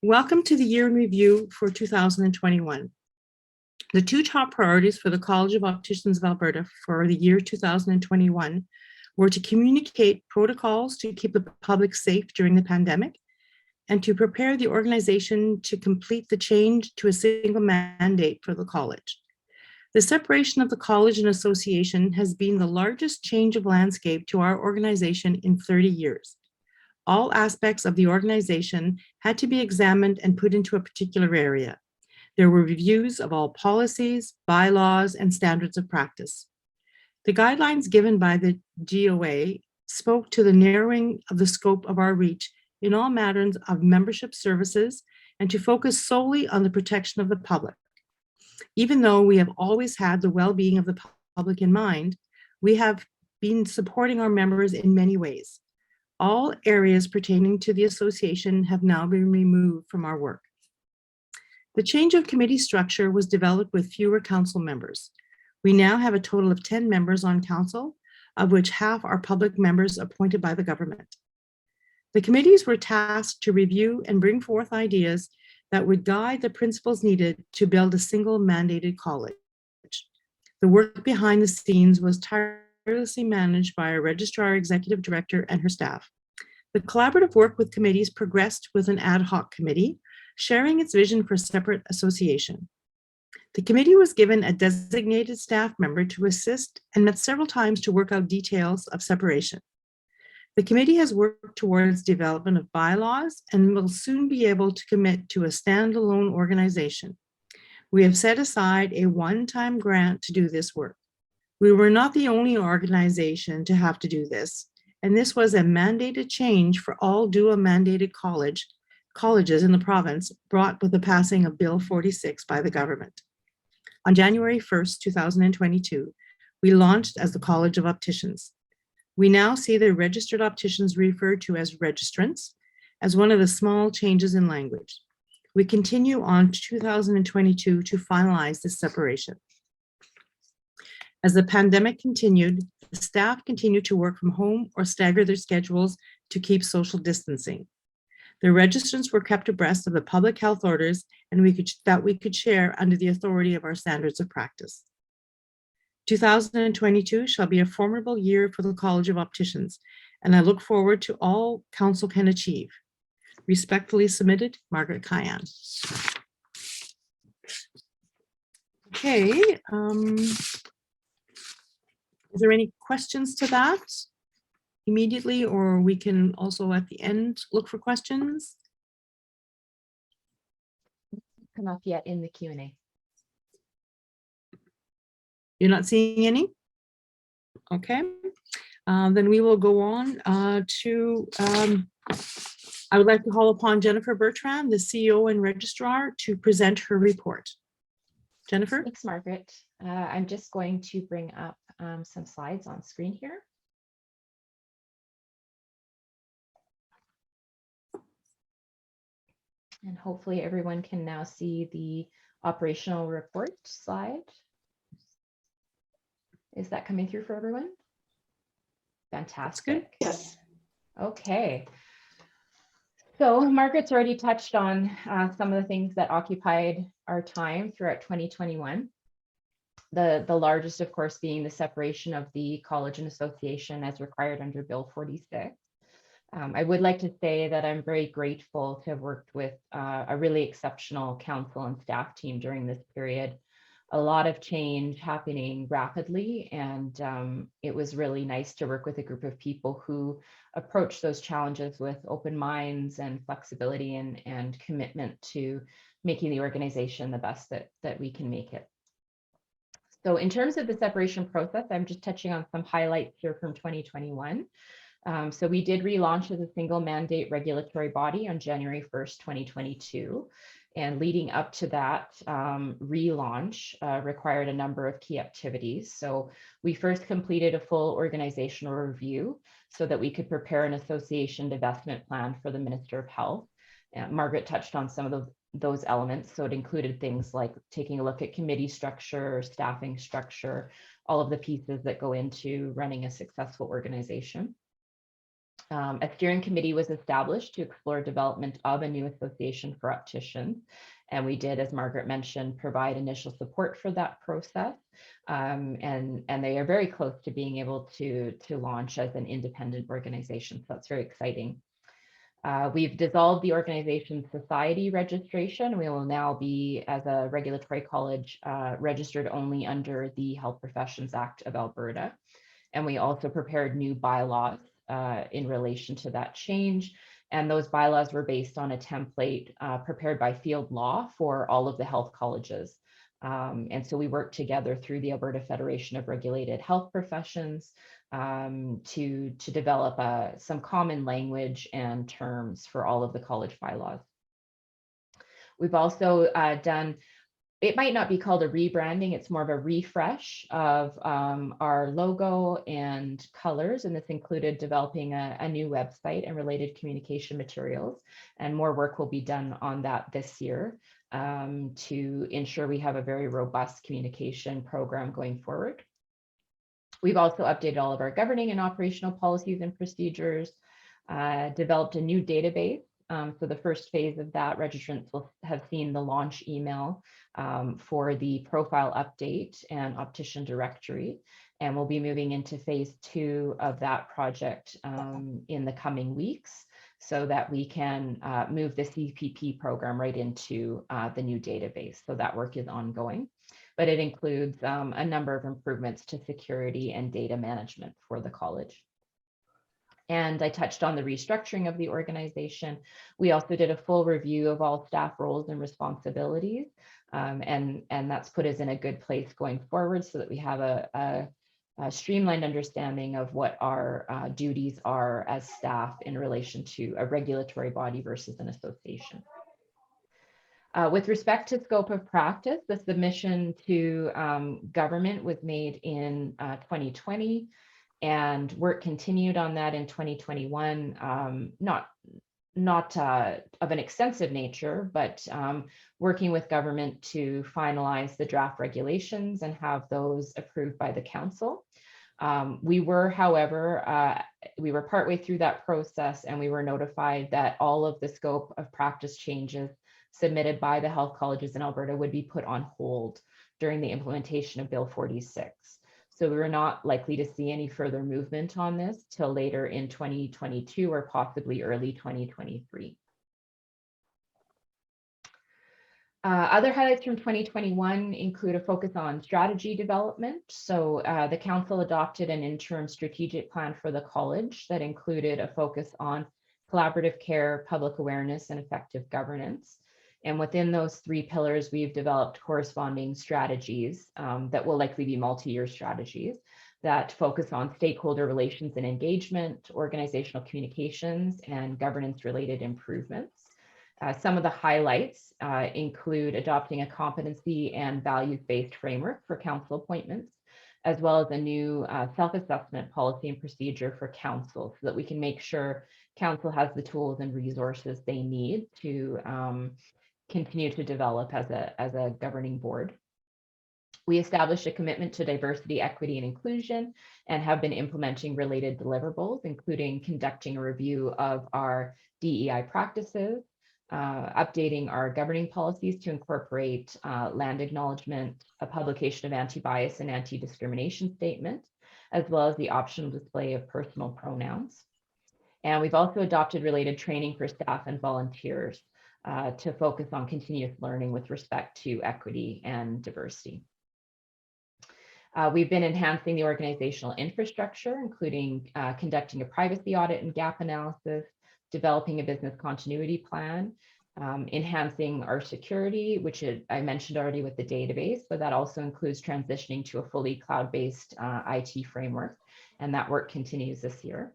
Welcome to the year in review for 2021. The two top priorities for the College of Opticians of Alberta for the year 2021 were to communicate protocols to keep the public safe during the pandemic and to prepare the organization to complete the change to a single mandate for the college. The separation of the college and association has been the largest change of landscape to our organization in 30 years. All aspects of the organization had to be examined and put into a particular area. There were reviews of all policies, bylaws, and standards of practice. The guidelines given by the COA spoke to the narrowing of the scope of our reach in all matters of membership services and to focus solely on the protection of the public. Even though we have always had the well-being of the public in mind, we have been supporting our members in many ways. All areas pertaining to the association have now been removed from our work. The change of committee structure was developed with fewer council members. We now have a total of 10 members on council, of which half are public members appointed by the government. The committees were tasked to review and bring forth ideas that would guide the principles needed to build a single mandated college. The work behind the scenes was tirelessly managed by our registrar, executive director, and her staff. The collaborative work with committees progressed with an ad hoc committee, sharing its vision for separate association. The committee was given a designated staff member to assist and met several times to work out details of separation. The committee has worked towards development of bylaws and will soon be able to commit to a standalone organization. We have set aside a one-time grant to do this work. We were not the only organization to have to do this, and this was a mandated change for all dual mandated colleges in the province brought with the passing of Bill 46 by the government. On January 1st, 2022, we launched as the College of Opticians. We now see the registered opticians referred to as registrants as one of the small changes in language. We continue on to 2022 to finalize this separation. As the pandemic continued, the staff continued to work from home or stagger their schedules to keep social distancing. The registrants were kept abreast of the public health orders and we could share under the authority of our standards of practice. 2022 shall be a formidable year for the College of Opticians, and I look forward to all council can achieve. Respectfully submitted, Margaret Cayenne. Okay, is there any questions to that immediately, or we can also at the end look for questions? Come up yet in the Q&A. You're not seeing any? Okay, then we will go on to, I would like to call upon Jennifer Bertrand, the CEO and registrar, to present her report. Jennifer? Thanks, Margaret. I'm just going to bring up some slides on screen here. And hopefully everyone can now see the operational report slide. Is that coming through for everyone? Fantastic. Yes. Okay. So Margaret's already touched on some of the things that occupied our time throughout 2021. The largest, of course, being the separation of the college and association as required under Bill 46. I would like to say that I'm very grateful to have worked with a really exceptional council and staff team during this period. A lot of change happening rapidly, and it was really nice to work with a group of people who approach those challenges with open minds and flexibility and commitment to making the organization the best that we can make it. So in terms of the separation process, I'm just touching on some highlights here from 2021. So we did relaunch as a single mandate regulatory body on January 1st, 2022. And leading up to that relaunch required a number of key activities. So we first completed a full organizational review so that we could prepare an association divestment plan for the Minister of Health. Margaret touched on some of those elements. So it included things like taking a look at committee structure, staffing structure, all of the pieces that go into running a successful organization. A steering committee was established to explore development of a new association for opticians. And we did, as Margaret mentioned, provide initial support for that process. And they are very close to being able to launch as an independent organization. So that's very exciting. We've dissolved the organization's society registration. We will now be, as a regulatory college, registered only under the Health Professions Act of Alberta. And we also prepared new bylaws in relation to that change. And those bylaws were based on a template prepared by Field Law for all of the health colleges. And so we worked together through the Alberta Federation of Regulated Health Professions to develop some common language and terms for all of the college bylaws. We've also done, it might not be called a rebranding, it's more of a refresh of our logo and colors. And this included developing a new website and related communication materials. And more work will be done on that this year to ensure we have a very robust communication program going forward. We've also updated all of our governing and operational policies and procedures, developed a new database. So the first phase of that, registrants will have seen the launch email for the profile update and optician directory. And we'll be moving into phase 2 of that project in the coming weeks so that we can move the CPP program right into the new database. So that work is ongoing, but it includes a number of improvements to security and data management for the college. And I touched on the restructuring of the organization. We also did a full review of all staff roles and responsibilities. And that's put us in a good place going forward so that we have a streamlined understanding of what our duties are as staff in relation to a regulatory body versus an association. With respect to scope of practice, the submission to government was made in 2020. And work continued on that in 2021, not of an extensive nature, but working with government to finalize the draft regulations and have those approved by the council. We were, however, we were partway through that process and we were notified that all of the scope of practice changes submitted by the health colleges in Alberta would be put on hold during the implementation of Bill 46. So we're not likely to see any further movement on this till later in 2022 or possibly early 2023. Other highlights from 2021 include a focus on strategy development. So the council adopted an interim strategic plan for the college that included a focus on collaborative care, public awareness, and effective governance. And within those 3 pillars, we've developed corresponding strategies that will likely be multi-year strategies that focus on stakeholder relations and engagement, organizational communications, and governance-related improvements. Some of the highlights include adopting a competency and values-based framework for council appointments, as well as a new self-assessment policy and procedure for council so that we can make sure council has the tools and resources they need to continue to develop as a governing board. We established a commitment to diversity, equity, and inclusion and have been implementing related deliverables, including conducting a review of our DEI practices, updating our governing policies to incorporate land acknowledgement, a publication of anti-bias and anti-discrimination statements, as well as the optional display of personal pronouns. And we've also adopted related training for staff and volunteers to focus on continuous learning with respect to equity and diversity. We've been enhancing the organizational infrastructure, including conducting a privacy audit and gap analysis, developing a business continuity plan, enhancing our security, which I mentioned already with the database, but that also includes transitioning to a fully cloud-based IT framework, and that work continues this year.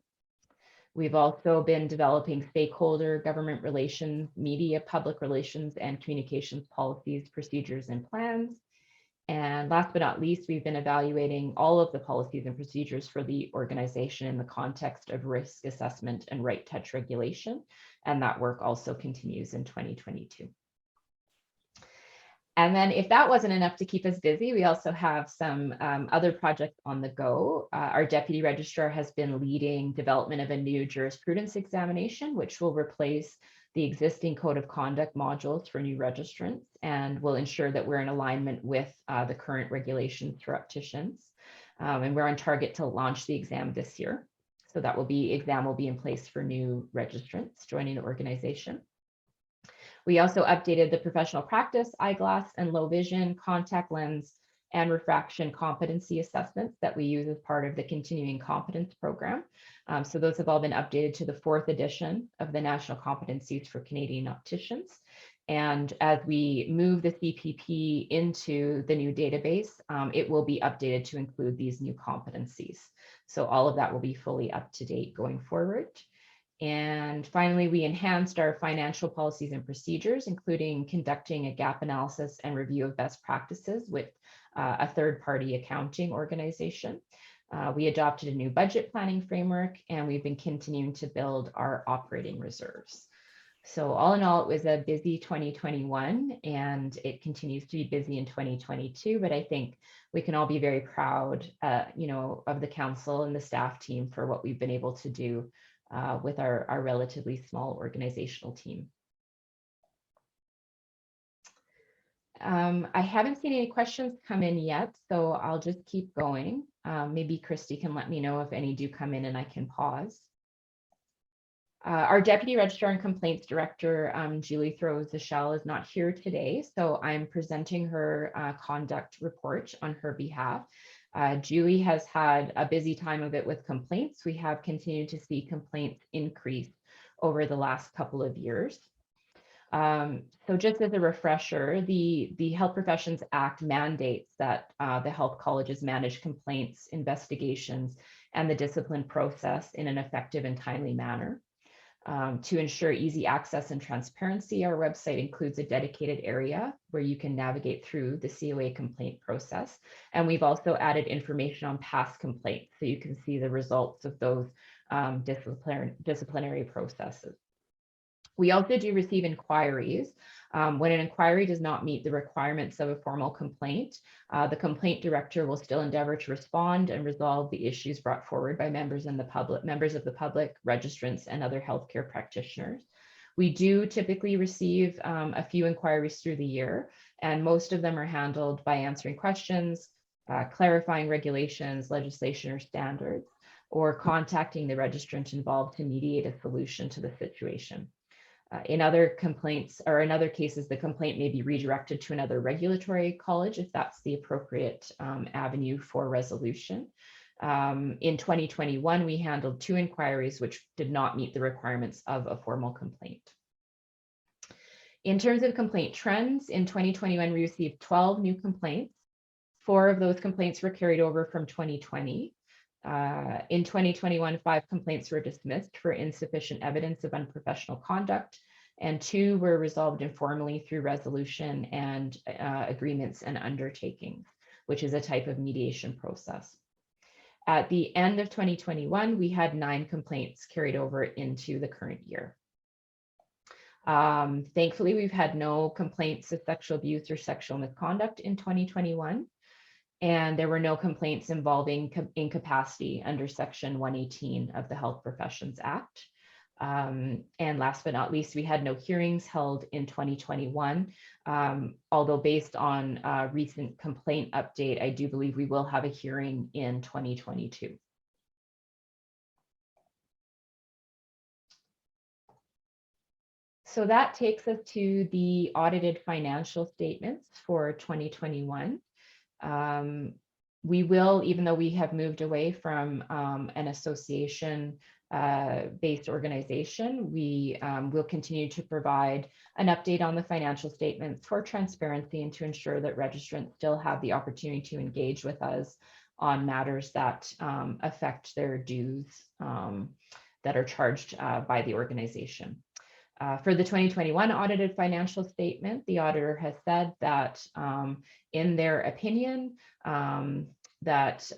We've also been developing stakeholder, government relations, media, public relations, and communications policies, procedures, and plans. And last but not least, we've been evaluating all of the policies and procedures for the organization in the context of risk assessment and right touch regulation. And that work also continues in 2022. And then if that wasn't enough to keep us busy, we also have some other projects on the go. Our deputy registrar has been leading development of a new jurisprudence examination, which will replace the existing code of conduct modules for new registrants and will ensure that we're in alignment with the current regulations for opticians. And we're on target to launch the exam this year. So that exam will be in place for new registrants joining the organization. We also updated the professional practice, eyeglass and low vision, contact lens, and refraction competency assessments that we use as part of the continuing competence program. So those have all been updated to the 4th edition of the National Competencies for Canadian Opticians. And as we move the CPP into the new database, it will be updated to include these new competencies. So all of that will be fully up to date going forward. And finally, we enhanced our financial policies and procedures, including conducting a gap analysis and review of best practices with a third-party accounting organization. We adopted a new budget planning framework, and we've been continuing to build our operating reserves. So all in all, it was a busy 2021, and it continues to be busy in 2022. But I think we can all be very proud, of the council and the staff team for what we've been able to do with our relatively small organizational team. I haven't seen any questions come in yet, so I'll just keep going. Maybe Christy can let me know if any do come in and I can pause. Our Deputy Registrar and Complaints Director, Julie Throws-Zachel, is not here today, so I'm presenting her conduct report on her behalf. Julie has had a busy time of it with complaints. We have continued to see complaints increase over the last couple of years. So just as a refresher, the Health Professions Act mandates that the health colleges manage complaints, investigations, and the discipline process in an effective and timely manner. To ensure easy access and transparency, our website includes a dedicated area where you can navigate through the COA complaint process. And we've also added information on past complaints so you can see the results of those disciplinary processes. We also do receive inquiries. When an inquiry does not meet the requirements of a formal complaint, the complaint director will still endeavor to respond and resolve the issues brought forward by members of the public, registrants, and other healthcare practitioners. We do typically receive a few inquiries through the year, and most of them are handled by answering questions, clarifying regulations, legislation, or standards, or contacting the registrant involved to mediate a solution to the situation. In other cases, the complaint may be redirected to another regulatory college if that's the appropriate avenue for resolution. In 2021, we handled 2 inquiries which did not meet the requirements of a formal complaint. In terms of complaint trends, in 2021, we received 12 new complaints. 4 of those complaints were carried over from 2020. In 2021, 5 complaints were dismissed for insufficient evidence of unprofessional conduct, and 2 were resolved informally through resolution and agreements and undertakings, which is a type of mediation process. At the end of 2021, we had 9 complaints carried over into the current year. Thankfully, we've had no complaints of sexual abuse or sexual misconduct in 2021. And there were no complaints involving incapacity under Section 118 of the Health Professions Act. And last but not least, we had no hearings held in 2021. Although based on a recent complaint update, I do believe we will have a hearing in 2022. So that takes us to the audited financial statements for 2021. We will, even though we have moved away from an association-based organization, we will continue to provide an update on the financial statements for transparency and to ensure that registrants still have the opportunity to engage with us on matters that affect their dues that are charged by the organization. For the 2021 audited financial statement, the auditor has said that in their opinion, that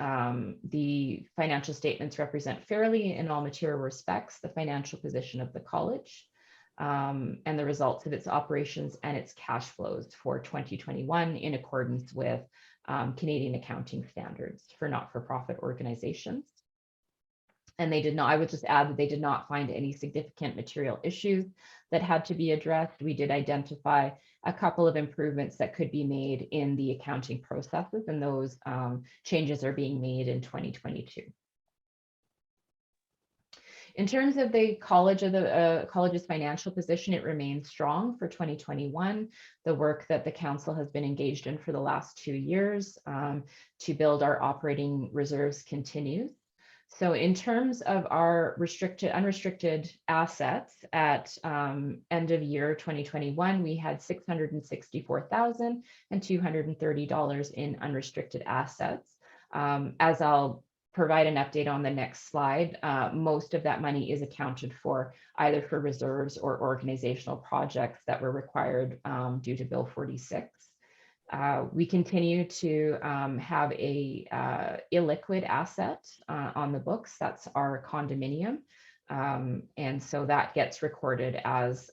the financial statements represent fairly in all material respects the financial position of the college. and the results of its operations and its cash flows for 2021 in accordance with Canadian accounting standards for not-for-profit organizations. And they did not, I would just add that they did not find any significant material issues that had to be addressed. We did identify a couple of improvements that could be made in the accounting processes, and those changes are being made in 2022. In terms of the college's financial position, it remains strong for 2021. The work that the council has been engaged in for the last 2 years to build our operating reserves continues. So in terms of our unrestricted assets at end of year 2021, we had $664,230 in unrestricted assets. As I'll provide an update on the next slide, most of that money is accounted for either for reserves or organizational projects that were required due to Bill 46. We continue to have a illiquid asset on the books. That's our condominium. And so that gets recorded as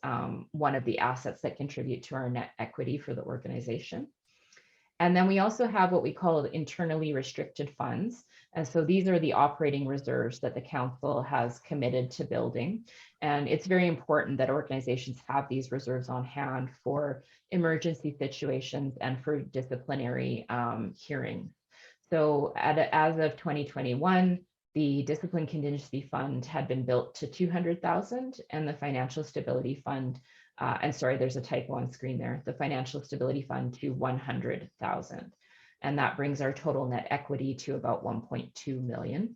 one of the assets that contribute to our net equity for the organization. And then we also have what we call internally restricted funds. And so these are the operating reserves that the council has committed to building. And it's very important that organizations have these reserves on hand for emergency situations and for disciplinary hearings. So as of 2021, the discipline contingency fund had been built to 200,000 and the financial stability fund, and sorry, there's a typo on screen there, the financial stability fund to 100,000. And that brings our total net equity to about 1.2 million.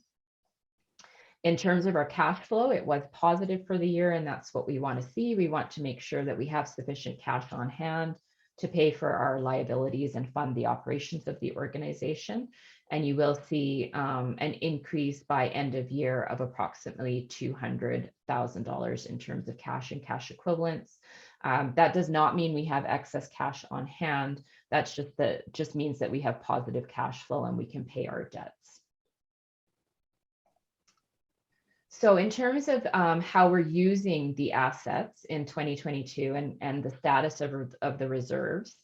In terms of our cash flow, it was positive for the year, and that's what we want to see. We want to make sure that we have sufficient cash on hand to pay for our liabilities and fund the operations of the organization. And you will see an increase by end of year of approximately $200,000 in terms of cash and cash equivalents. That does not mean we have excess cash on hand. That's just means that we have positive cash flow and we can pay our debts. So in terms of how we're using the assets in 2022 and the status of the reserves,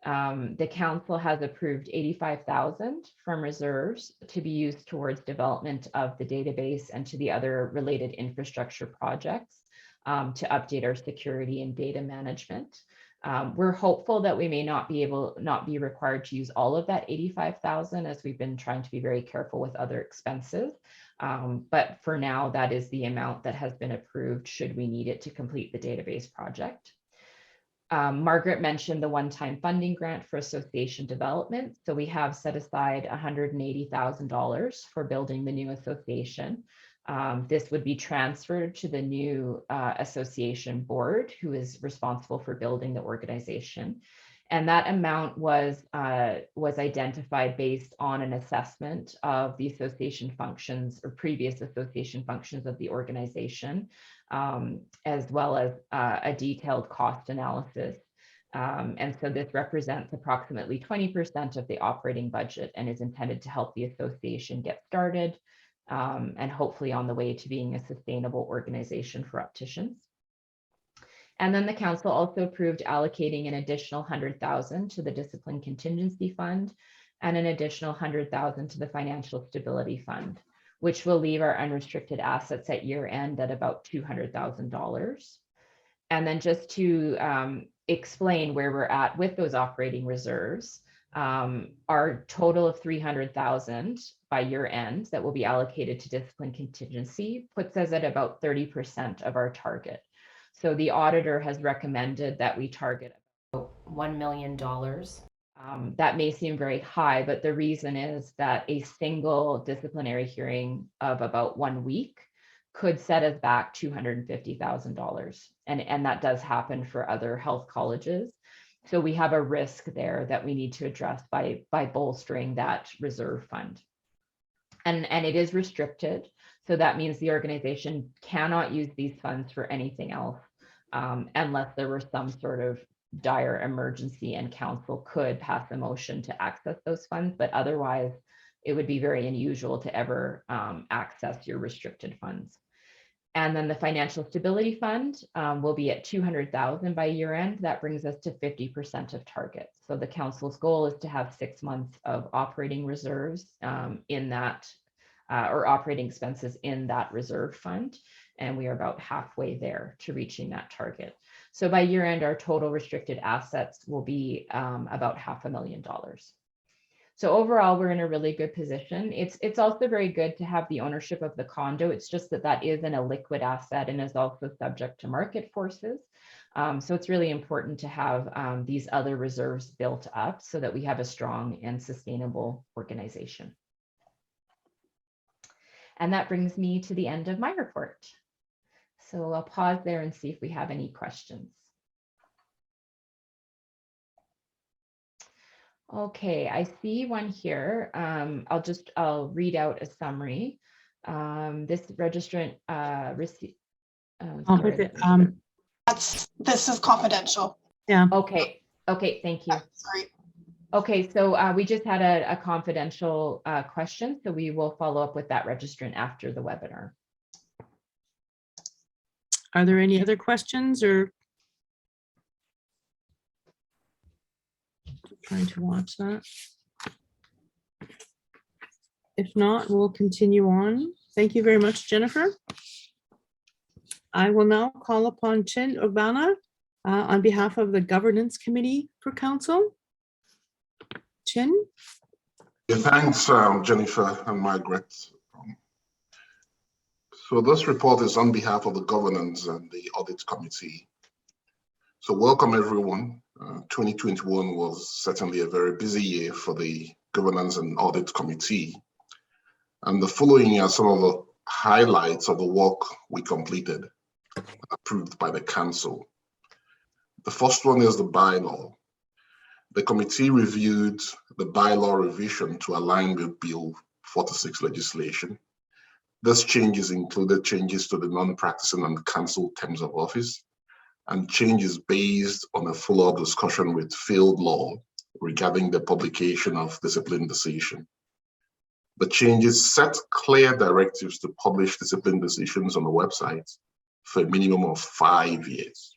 the council has approved 85,000 from reserves to be used towards development of the database and to the other related infrastructure projects to update our security and data management. We're hopeful that we may not be required to use all of that 85,000, as we've been trying to be very careful with other expenses. But for now, that is the amount that has been approved should we need it to complete the database project. Margaret mentioned the one-time funding grant for association development. So we have set aside $180,000 for building the new association. This would be transferred to the new association board, who is responsible for building the organization. And that amount was identified based on an assessment of the association functions or previous association functions of the organization, as well as a detailed cost analysis. And so this represents approximately 20% of the operating budget and is intended to help the association get started and hopefully on the way to being a sustainable organization for opticians. And then the council also approved allocating an additional 100,000 to the discipline contingency fund and an additional 100,000 to the financial stability fund, which will leave our unrestricted assets at year end at about $200,000. And then just to explain where we're at with those operating reserves, our total of 300,000 by year end that will be allocated to discipline contingency puts us at about 30% of our target. So the auditor has recommended that we target about $1 million. That may seem very high, but the reason is that a single disciplinary hearing of about 1 week could set us back $250,000. And that does happen for other health colleges. So we have a risk there that we need to address by bolstering that reserve fund. And it is restricted. So that means the organization cannot use these funds for anything else unless there were some sort of dire emergency and council could pass a motion to access those funds. But otherwise, it would be very unusual to ever access your restricted funds. And then the Financial Stability Fund will be at 200,000 by year end. That brings us to 50% of target. So the council's goal is to have 6 months of operating reserves in that, or operating expenses in that reserve fund. And we are about halfway there to reaching that target. So by year end, our total restricted assets will be about $500,000. So overall, we're in a really good position. It's also very good to have the ownership of the condo. It's just that that isn't a liquid asset and is also subject to market forces. So it's really important to have these other reserves built up so that we have a strong and sustainable organization. And that brings me to the end of my report. So I'll pause there and see if we have any questions. Okay, I see one here. I'll read out a summary. This registrant received. This is confidential. Yeah. Okay, thank you. Sorry. Okay, so we just had a confidential question, so we will follow up with that registrant after the webinar. Are there any other questions or? Trying to watch that. If not, we'll continue on. Thank you very much, Jennifer. I will now call upon Chin Ogbana on behalf of the Governance Committee for Council. Chin? Yeah, thanks, Jennifer and Margaret. So this report is on behalf of the Governance and the Audit Committee. So welcome, everyone. 2021 was certainly a very busy year for the Governance and Audit Committee. And the following are some of the highlights of the work we completed, approved by the Council. The first one is the bylaw. The committee reviewed the bylaw revision to align with Bill 46 legislation. These changes included changes to the non-practicing and council terms of office, and changes based on a follow-up discussion with field law regarding the publication of discipline decision. The changes set clear directives to publish discipline decisions on the website for a minimum of 5 years.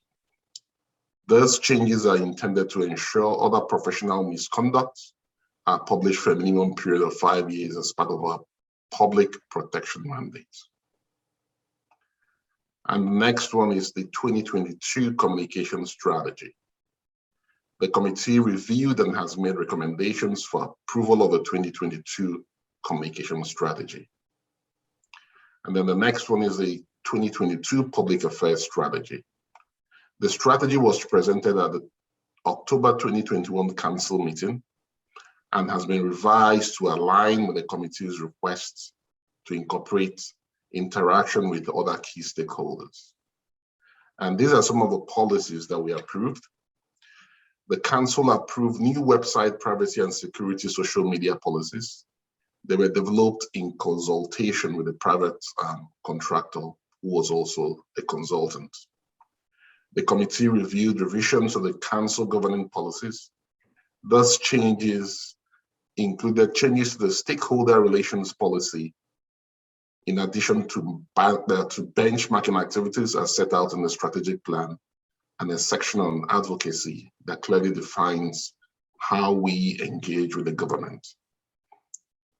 Those changes are intended to ensure other professional misconduct are published for a minimum period of 5 years as part of our public protection mandate. And the next one is the 2022 communication strategy. The committee reviewed and has made recommendations for approval of the 2022 communication strategy. And then the next one is the 2022 public affairs strategy. The strategy was presented at the October 2021 council meeting and has been revised to align with the committee's requests to incorporate interaction with other key stakeholders. And these are some of the policies that we approved. The council approved new website privacy and security social media policies. They were developed in consultation with a private contractor who was also a consultant. The committee reviewed revisions of the council governing policies. Those changes included changes to the stakeholder relations policy, in addition to benchmarking activities as set out in the strategic plan, and a section on advocacy that clearly defines how we engage with the government.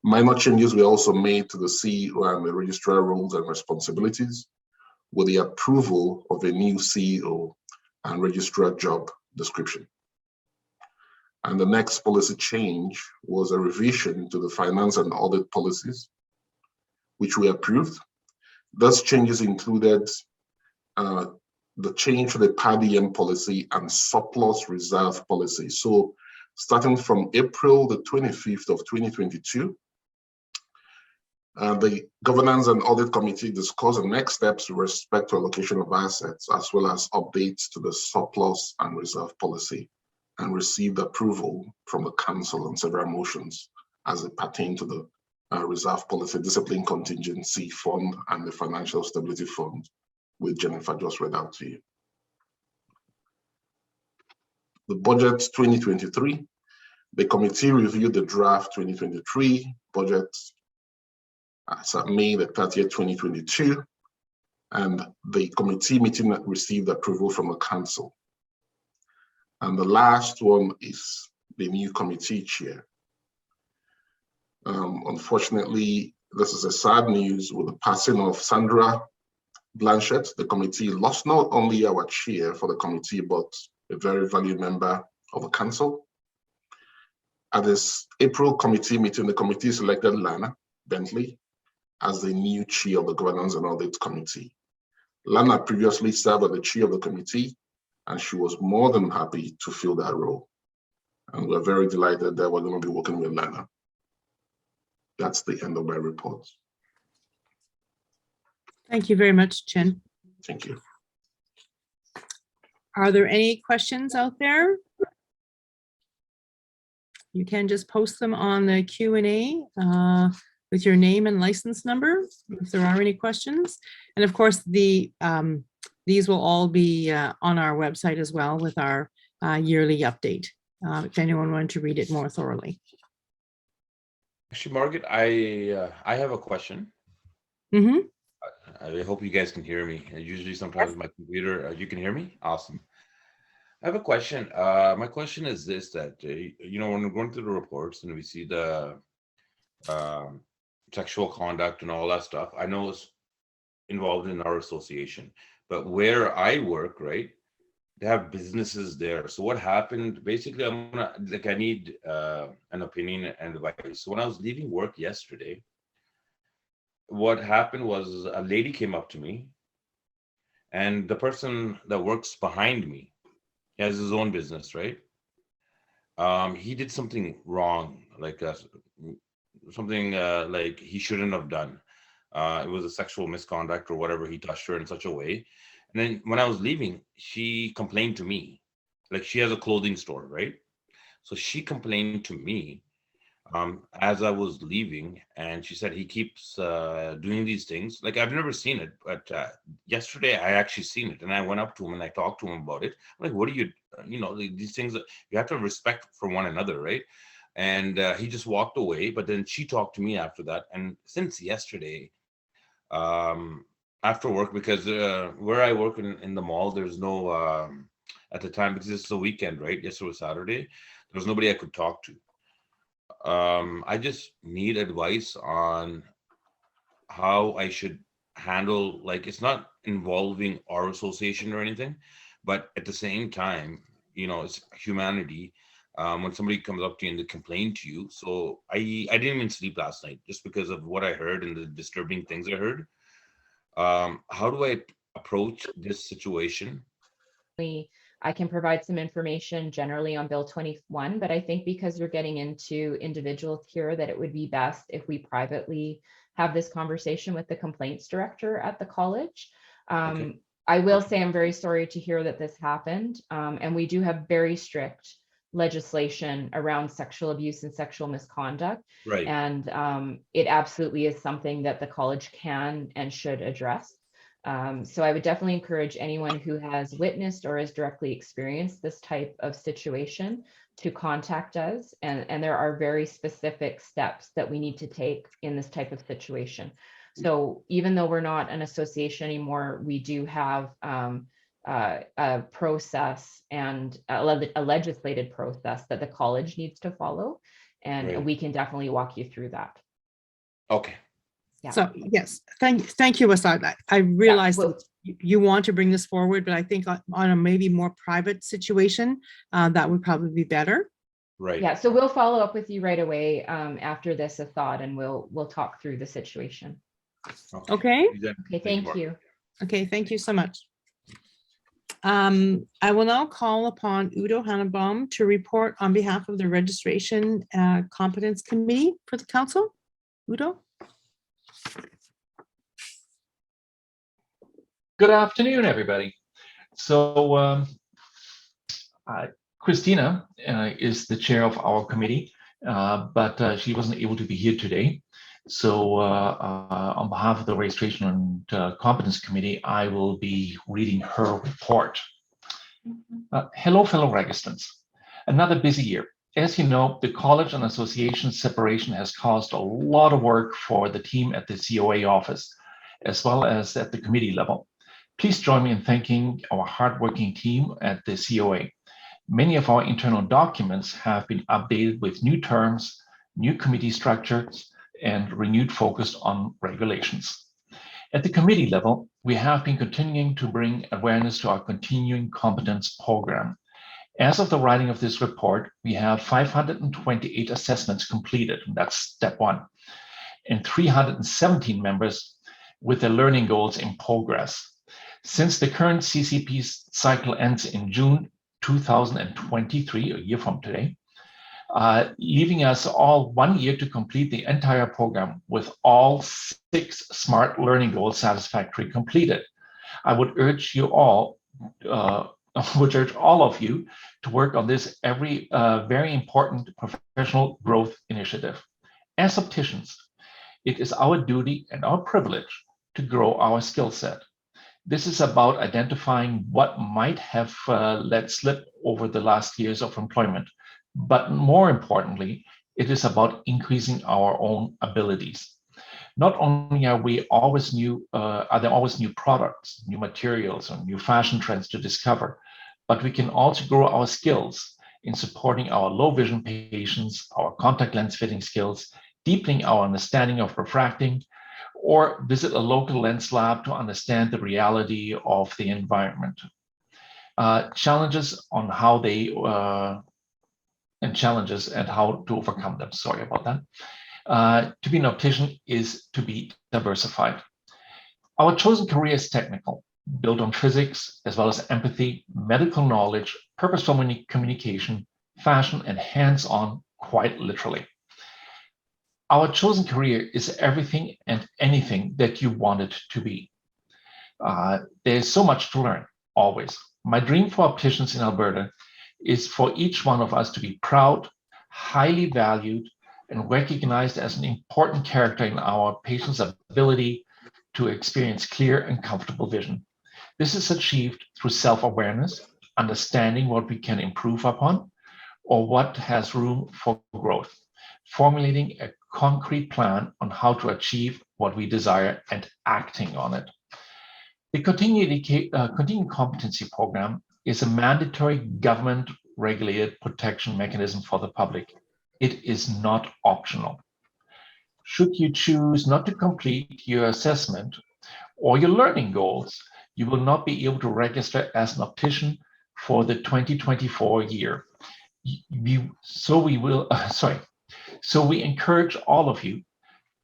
Minor changes were also made to the CEO and the registrar roles and responsibilities, with the approval of a new CEO and registrar job description. And the next policy change was a revision to the finance and audit policies, which we approved. Those changes included the change to the per-diem policy and surplus reserve policy. So starting from April the 25th of 2022, the Governance and Audit Committee discussed the next steps with respect to allocation of assets, as well as updates to the surplus and reserve policy, and received approval from the Council on several motions as it pertained to the reserve policy, discipline contingency fund, and the financial stability fund, which Jennifer just read out to you. The budget 2023, the committee reviewed the draft 2023 budget as of May the 30th, 2022. And the committee meeting received approval from the council. And the last one is the new committee chair. Unfortunately, this is a sad news with the passing of Sandra Blanchett. The committee lost not only our chair for the committee, but a very valued member of the council. At this April committee meeting, the committee selected Lana Bentley as the new chair of the Governance and Audit Committee. Lana previously served as the chair of the committee, and she was more than happy to fill that role. And we're very delighted that we're going to be working with Lana. That's the end of my report. Thank you very much, Chen. Thank you. Are there any questions out there? You can just post them on the Q&A with your name and license number if there are any questions. And of course, these will all be on our website as well with our yearly update, if anyone wanted to read it more thoroughly. Actually, Margaret, I have a question. Mm-hmm. I hope you guys can hear me. Usually sometimes my computer, you can hear me? Awesome. I have a question. My question is this, that, when we're going through the reports and we see the sexual conduct and all that stuff, I know it's involved in our association, but where I work, right, they have businesses there. So what happened, basically, I need an opinion and advice. So when I was leaving work yesterday, what happened was a lady came up to me, and the person that works behind me, he has his own business, right? He did something wrong, like something like he shouldn't have done. It was a sexual misconduct or whatever. He touched her in such a way. And then when I was leaving, she complained to me. Like, she has a clothing store, right? So she complained to me as I was leaving, and she said he keeps doing these things. Like, I've never seen it, but yesterday I actually seen it, and I went up to him and I talked to him about it. I'm like, what are you, these things that you have to have respect for one another, right? And he just walked away. But then she talked to me after that, and since yesterday, after work, because where I work in the mall, there's no at the time, because it's the weekend, right? Yesterday was Saturday. There was nobody I could talk to. I just need advice on how I should handle, like, it's not involving our association or anything, but at the same time, it's humanity. When somebody comes up to you and they complain to you. So I didn't even sleep last night just because of what I heard and the disturbing things I heard. How do I approach this situation? I can provide some information generally on Bill 21, but I think because you're getting into individuals here, that it would be best if we privately have this conversation with the complaints director at the college. Okay. I will say I'm very sorry to hear that this happened. And we do have very strict legislation around sexual abuse and sexual misconduct. Right. And it absolutely is something that the college can and should address. So I would definitely encourage anyone who has witnessed or has directly experienced this type of situation to contact us. And there are very specific steps that we need to take in this type of situation. So even though we're not an association anymore, we do have a process and a legislated process that the college needs to follow. And Right. we can definitely walk you through that. Okay. Yeah. So yes, thank you, Asad. I realize that you want to bring this forward, but I think on a maybe more private situation, that would probably be better. Right. Yeah, so we'll follow up with you right away after this Asad, and we'll talk through the situation. Okay. Okay, thank you. Okay, thank you so much. I will now call upon Udo Hannenbaum to report on behalf of the Registration Competence Committee for the Council. Udo? Good afternoon, everybody. So Christina is the chair of our committee, but she wasn't able to be here today. So on behalf of the Registration and Competence Committee, I will be reading her report. Hello, fellow registrants. Another busy year. As you know, the college and association separation has caused a lot of work for the team at the COA office. as well as at the committee level. Please join me in thanking our hardworking team at the COA. Many of our internal documents have been updated with new terms, new committee structures, and renewed focus on regulations. At the committee level, we have been continuing to bring awareness to our continuing competence program. As of the writing of this report, we have 528 assessments completed, and that's step one, and 317 members with their learning goals in progress. Since the current CCP cycle ends in June 2023, a year from today, leaving us all 1 year to complete the entire program with all 6 SMART learning goals satisfactorily completed. I would urge you all, urge all of you to work on this very important professional growth initiative. As opticians, it is our duty and our privilege to grow our skill set. This is about identifying what might have let slip over the last years of employment. But more importantly, it is about increasing our own abilities. Not only are there always new products, new materials, or new fashion trends to discover, but we can also grow our skills in supporting our low vision patients, our contact lens fitting skills, deepening our understanding of refracting, or visit a local lens lab to understand the reality of the environment. Challenges and how to overcome them. Sorry about that. To be an optician is to be diversified. Our chosen career is technical, built on physics, as well as empathy, medical knowledge, purposeful communication, fashion, and hands-on, quite literally. Our chosen career is everything and anything that you want it to be. There's so much to learn, always. My dream for opticians in Alberta is for each one of us to be proud, highly valued, and recognized as an important character in our patients' ability to experience clear and comfortable vision. This is achieved through self-awareness, understanding what we can improve upon, or what has room for growth, formulating a concrete plan on how to achieve what we desire and acting on it. The Continuing Competency Program is a mandatory government-regulated protection mechanism for the public. It is not optional. Should you choose not to complete your assessment or your learning goals, you will not be able to register as an optician for the 2024 year. So we encourage all of you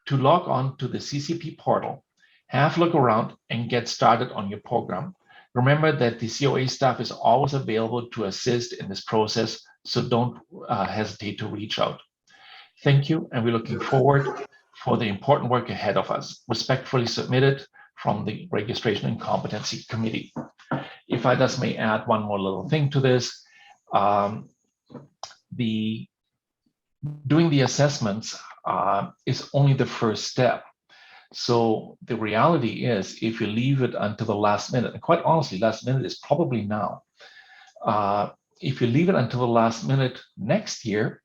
to log on to the CCP portal, have a look around, and get started on your program. Remember that the COA staff is always available to assist in this process, so don't hesitate to reach out. Thank you, and we're looking forward for the important work ahead of us. Respectfully submitted from the Registration and Competency Committee. If I just may add one more little thing to this, doing the assessments is only the first step. So the reality is, if you leave it until the last minute, and quite honestly, last minute is probably now. If you leave it until the last minute next year,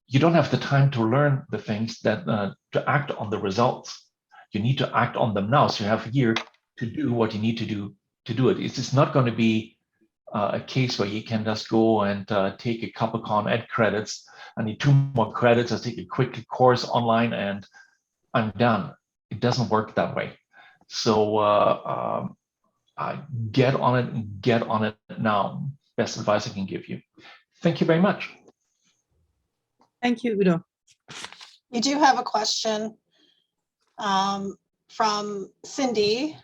you don't have the time to learn the things that to act on the results. You need to act on them now. So you have a year to do what you need to do it. It's not going to be a case where you can just go and take a couple Con Ed credits. I need 2 more credits. I'll take a quick course online and I'm done. It doesn't work that way. So get on it and get on it now. Best advice I can give you. Thank you very much. Thank you, Udo. We do have a question from Cindy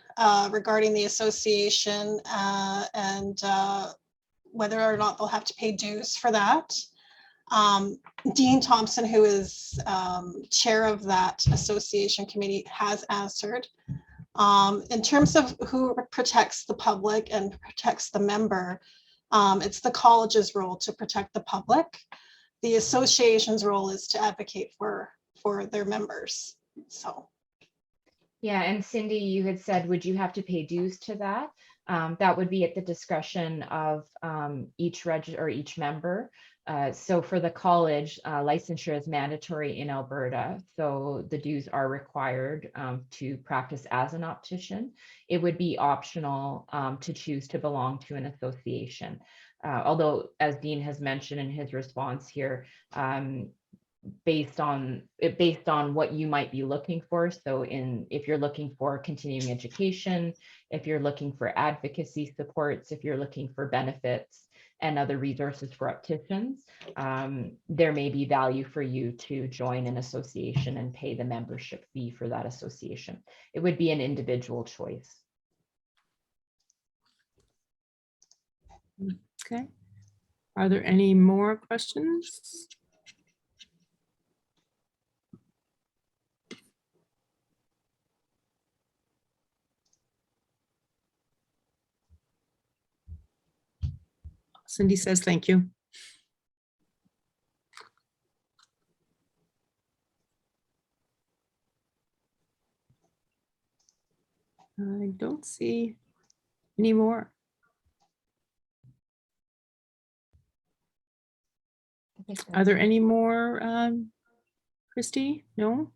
regarding the association and whether or not they'll have to pay dues for that. Dean Thompson, who is chair of that association committee, has answered. In terms of who protects the public and protects the member, it's the college's role to protect the public. The association's role is to advocate for their members. So. Yeah, and Cindy, you had said, would you have to pay dues to that? That would be at the discretion of each member. So for the college, licensure is mandatory in Alberta. So the dues are required to practice as an optician. It would be optional to choose to belong to an association. Although, as Dean has mentioned in his response here, based on what you might be looking for. So if you're looking for continuing education, if you're looking for advocacy supports, if you're looking for benefits and other resources for opticians, there may be value for you to join an association and pay the membership fee for that association. It would be an individual choice. Okay. Are there any more questions? Cindy says thank you. I don't see any more. Are there any more, Christy? No?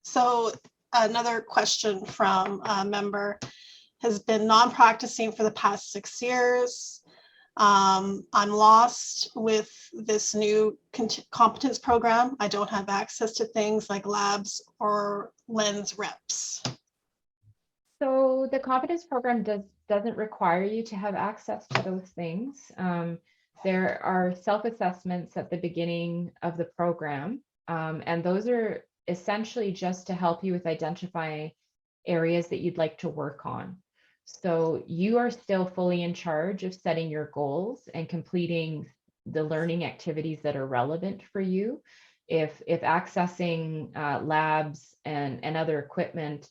So another question from a member has been non-practicing for the past 6 years. I'm lost with this new competence program. I don't have access to things like labs or lens reps. So the competence program doesn't require you to have access to those things. There are self-assessments at the beginning of the program, and those are essentially just to help you with identifying areas that you'd like to work on. So you are still fully in charge of setting your goals and completing the learning activities that are relevant for you. If accessing labs and other equipment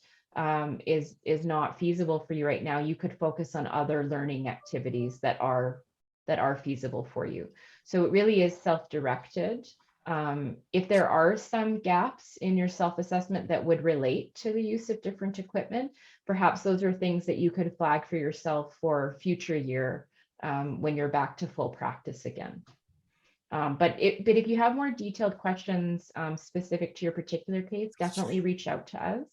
is not feasible for you right now, you could focus on other learning activities that are feasible for you. So it really is self-directed. If there are some gaps in your self-assessment that would relate to the use of different equipment, perhaps those are things that you could flag for yourself for future year when you're back to full practice again. But if you have more detailed questions specific to your particular case, definitely reach out to us.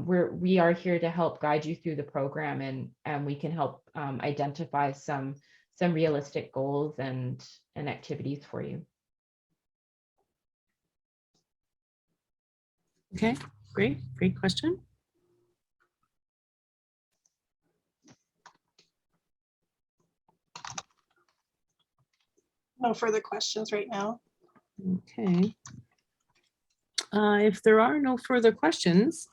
We are here to help guide you through the program, and we can help identify some realistic goals and activities for you. Okay, great question. No further questions right now. Okay. If there are no further questions,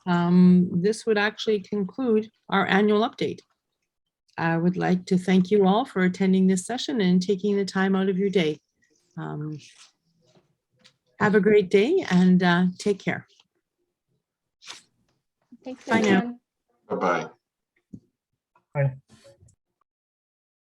this would actually conclude our annual update. I would like to thank you all for attending this session and taking the time out of your day. Have a great day and take care. Thanks, Bye now. everyone. Bye-bye. Bye.